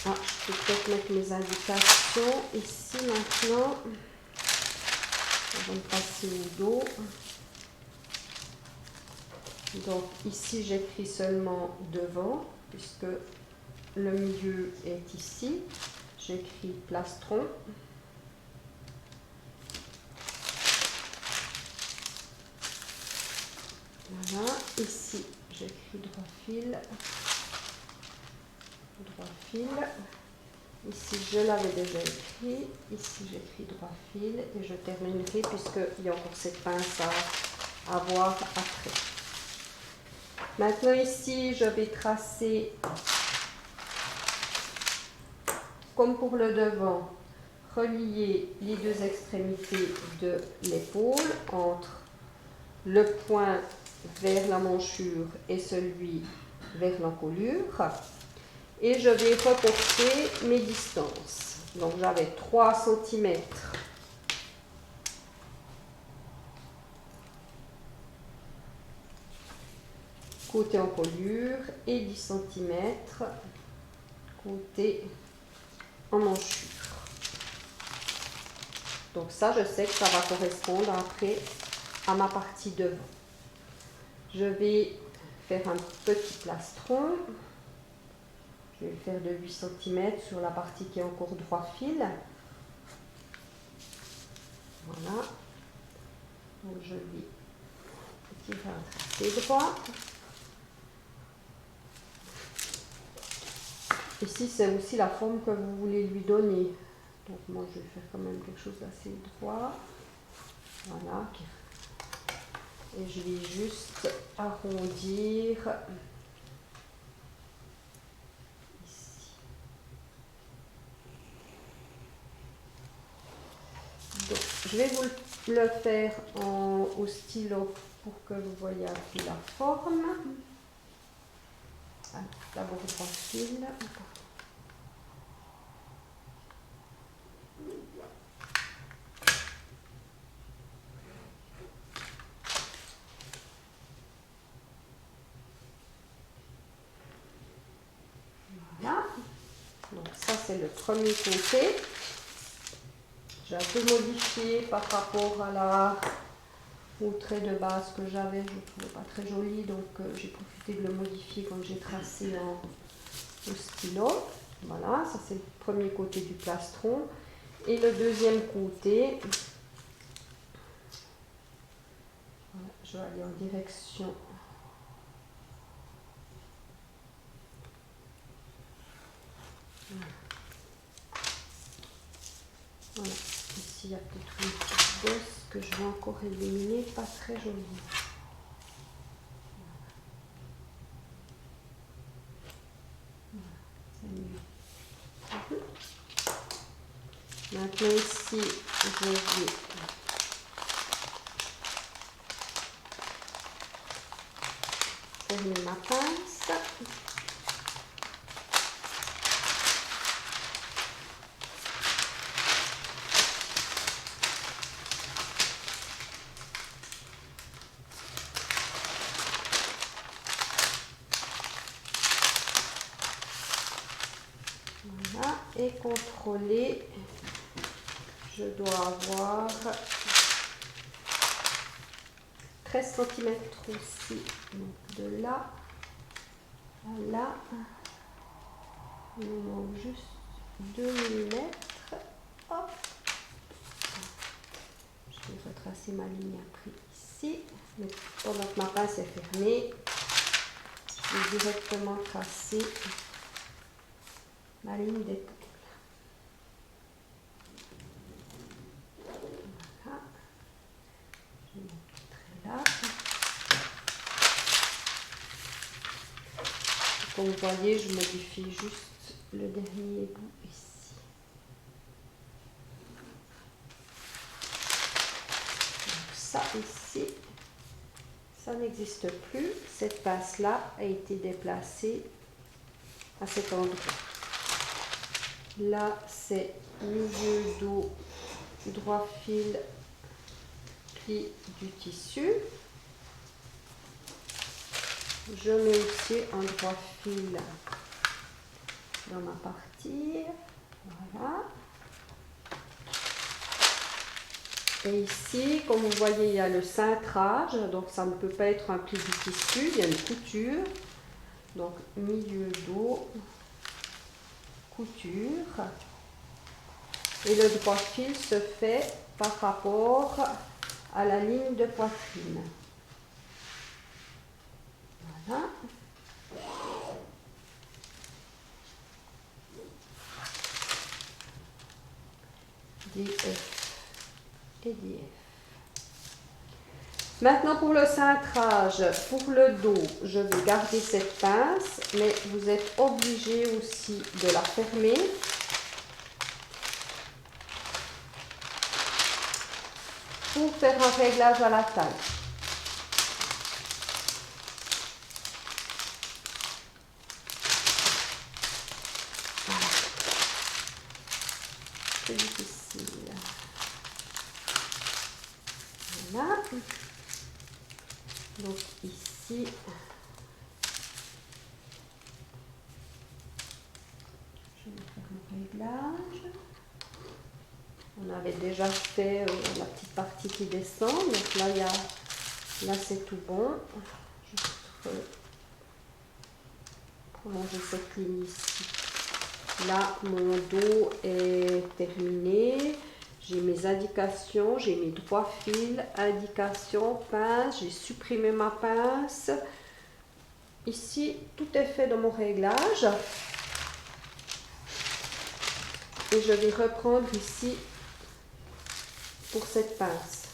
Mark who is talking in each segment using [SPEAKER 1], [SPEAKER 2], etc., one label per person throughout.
[SPEAKER 1] Ah, je peux peut-être mettre mes indications ici maintenant. On va passer au dos. Donc ici j'écris seulement devant puisque le milieu est ici. J'écris plastron. Voilà, ici j'écris droit fil. Droit fil. Ici je l'avais déjà écrit. Ici j'écris droit fil et je terminerai puisqu'il y a encore cette pince à voir après. Maintenant ici je vais tracer comme pour le devant, relier les deux extrémités de l'épaule entre le point vers la manchure et celui vers l'encolure. Et je vais reporter mes distances. Donc j'avais 3 cm côté encolure et 10 cm côté en manchure. Donc ça, je sais que ça va correspondre après à ma partie devant. Je vais faire un petit plastron. Je vais le faire de 8 cm sur la partie qui est encore droit fil. Voilà. Donc je vais tirer un tracé droit. Ici, c'est aussi la forme que vous voulez lui donner. Donc moi, je vais faire quand même quelque chose d'assez droit. Voilà. Et je vais juste arrondir ici. Donc, je vais vous le faire au stylo pour que vous voyez un peu la forme. D'abord droit fil. Voilà. Donc ça c'est le premier côté. J'ai un peu modifié par rapport au trait de base que j'avais. Je ne le trouvais pas très joli, donc j'ai profité de le modifier quand j'ai tracé au stylo. Voilà, ça c'est le premier côté du plastron. Et le deuxième côté, voilà, je vais aller en direction. Voilà, ici il y a peut-être une petite bosse que je vais encore éliminer, pas très jolie. Maintenant ici, je vais fermer ma pince. Voilà, et contrôler, je dois avoir 13 cm aussi, donc de là à là, il me manque juste 2 mm. Hop. Je vais retracer ma ligne après ici, mais pendant que ma pince est fermée, je vais directement tracer ma ligne d'épaule. Voilà. Je vais montrer là. Comme vous voyez, je modifie juste le dernier bout ici. Donc ça ici, ça n'existe plus. Cette pince-là a été déplacée à cet endroit. Là, c'est milieu dos, droit fil, pli du tissu. Je mets aussi un droit fil dans ma partie. Voilà. Et ici, comme vous voyez, il y a le cintrage, donc ça ne peut pas être un pli du tissu, il y a une couture. Donc milieu dos, couture. Et le droit fil se fait par rapport à la ligne de poitrine. Voilà. DF et DF. Maintenant pour le cintrage, pour le dos, je vais garder cette pince, mais vous êtes obligé aussi de la fermer. Pour faire un réglage à la taille. Voilà. C'est difficile. Voilà. Donc ici, je vais faire mon réglage. On avait déjà fait la petite partie qui descend, donc là, là c'est tout bon. Je vais prolonger cette ligne ici. Là, mon dos est terminé. J'ai mes indications, j'ai mes droits fils, indications, pince, j'ai supprimé ma pince. Ici, tout est fait dans mon réglage. Et je vais reprendre ici pour cette pince.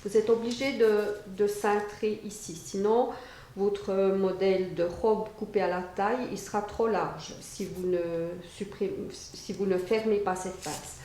[SPEAKER 1] Vous êtes obligé de cintrer ici, sinon votre modèle de robe coupée à la taille, il sera trop large si vous ne fermez pas cette pince.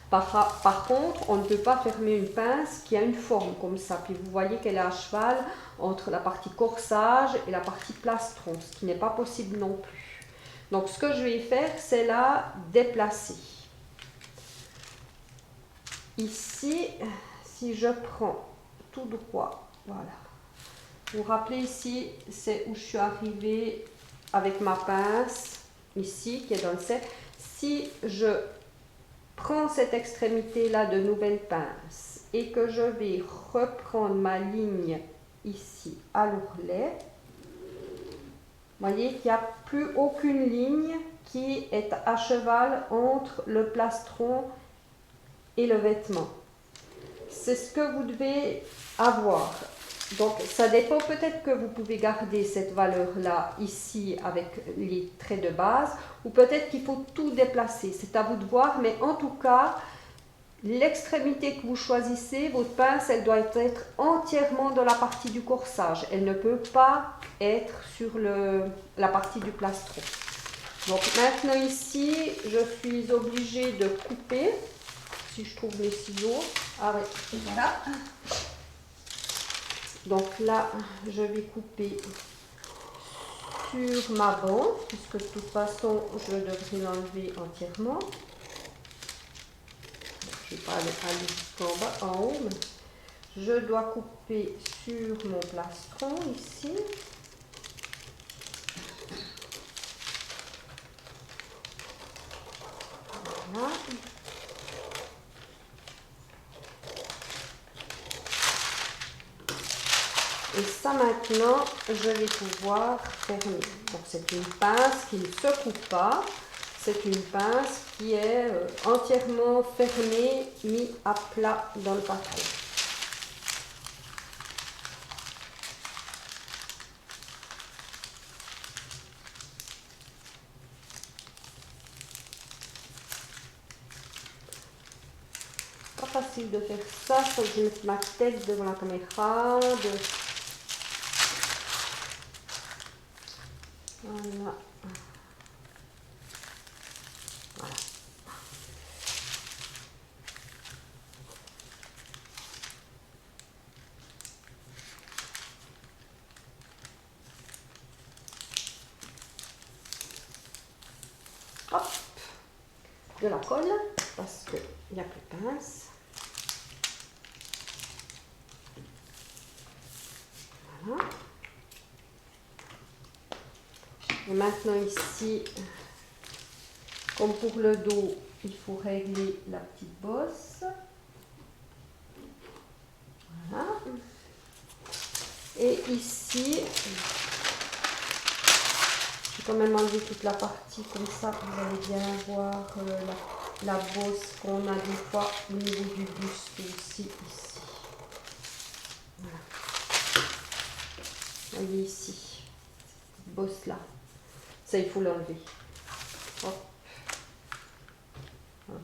[SPEAKER 1] Par contre, on ne peut pas fermer une pince qui a une forme comme ça. Puis vous voyez qu'elle est à cheval entre la partie corsage et la partie plastron, ce qui n'est pas possible non plus. Donc ce que je vais faire, c'est la déplacer. Ici, si je prends tout droit, voilà. Vous vous rappelez ici, c'est où je suis arrivée avec ma pince, ici, qui est dans le set. Si je prends cette extrémité-là de nouvelle pince et que je vais reprendre ma ligne ici à l'ourlet, vous voyez qu'il n'y a plus aucune ligne qui est à cheval entre le plastron et le vêtement. C'est ce que vous devez avoir. Donc ça dépend, peut-être que vous pouvez garder cette valeur-là ici avec les traits de base, ou peut-être qu'il faut tout déplacer. C'est à vous de voir, mais en tout cas, l'extrémité que vous choisissez, votre pince, elle doit être entièrement dans la partie du corsage. Elle ne peut pas être sur la partie du plastron. Donc maintenant ici, je suis obligée de couper. Si je trouve mes ciseaux. Ah oui, voilà. Donc là, je vais couper sur ma bande, puisque de toute façon, je devrais l'enlever entièrement. Je ne vais pas aller jusqu'en bas, en haut, mais je dois couper sur mon plastron ici. Voilà. Et ça maintenant, je vais pouvoir fermer. Donc c'est une pince qui ne se coupe pas. C'est une pince qui est entièrement fermée, mise à plat dans le patron. Pas facile de faire ça, il faut que je mette ma tête devant la caméra. Voilà. Voilà. Hop, de la colle, parce qu'il n'y a plus de pince. Voilà. Et maintenant ici, comme pour le dos, il faut régler la petite bosse. Voilà. Et ici, j'ai quand même enlevé toute la partie comme ça, vous allez bien voir la bosse qu'on a des fois au niveau du buste aussi, ici. Voilà. Voyez ici, cette bosse là. Ça, il faut l'enlever.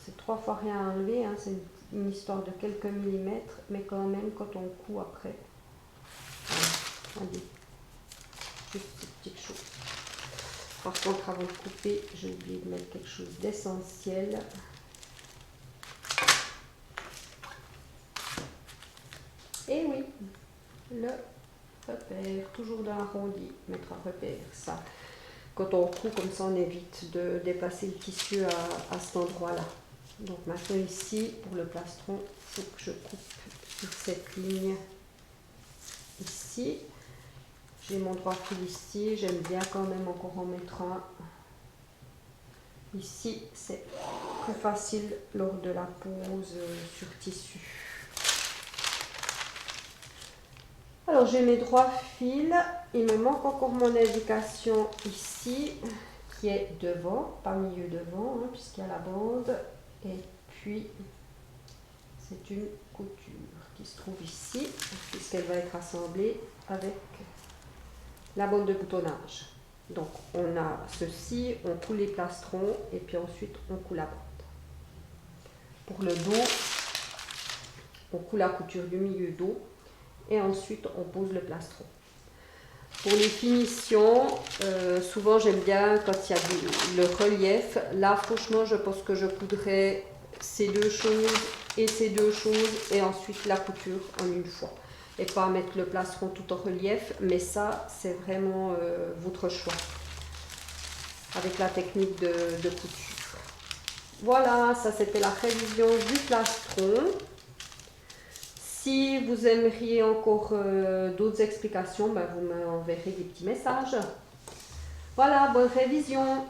[SPEAKER 1] C'est 3 fois rien à enlever, hein. C'est une histoire de quelques millimètres, mais quand même, quand on coud après. Voilà. Allez. Juste cette petite chose. Par contre, avant de couper, j'ai oublié de mettre quelque chose d'essentiel. Et oui, le repère, toujours dans l'arrondi, mettre un repère. Ça, quand on coud comme ça, on évite de dépasser le tissu à cet endroit-là. Donc maintenant ici, pour le plastron, il faut que je coupe sur cette ligne ici. J'ai mon droit fil ici, j'aime bien quand même encore en mettre un. Ici, c'est plus facile lors de la pose sur tissu. Alors j'ai mes droits fils, il me manque encore mon indication ici, qui est devant, pas milieu devant, hein, puisqu'il y a la bande. Et puis, c'est une couture qui se trouve ici, puisqu'elle va être assemblée avec la bande de boutonnage. Donc, on a ceci, on coud les plastrons et puis ensuite on coud la bande. Pour le dos, on coud la couture du milieu dos et ensuite on pose le plastron. Pour les finitions, souvent j'aime bien quand il y a le relief. Là, franchement, je pense que je coudrais ces deux choses et ces deux choses et ensuite la couture en une fois. Et pas mettre le plastron tout en relief, mais ça, c'est vraiment votre choix avec la technique de couture. Voilà, ça c'était la révision du plastron. Si vous aimeriez encore d'autres explications, ben vous m'enverrez des petits messages. Voilà, bonne révision.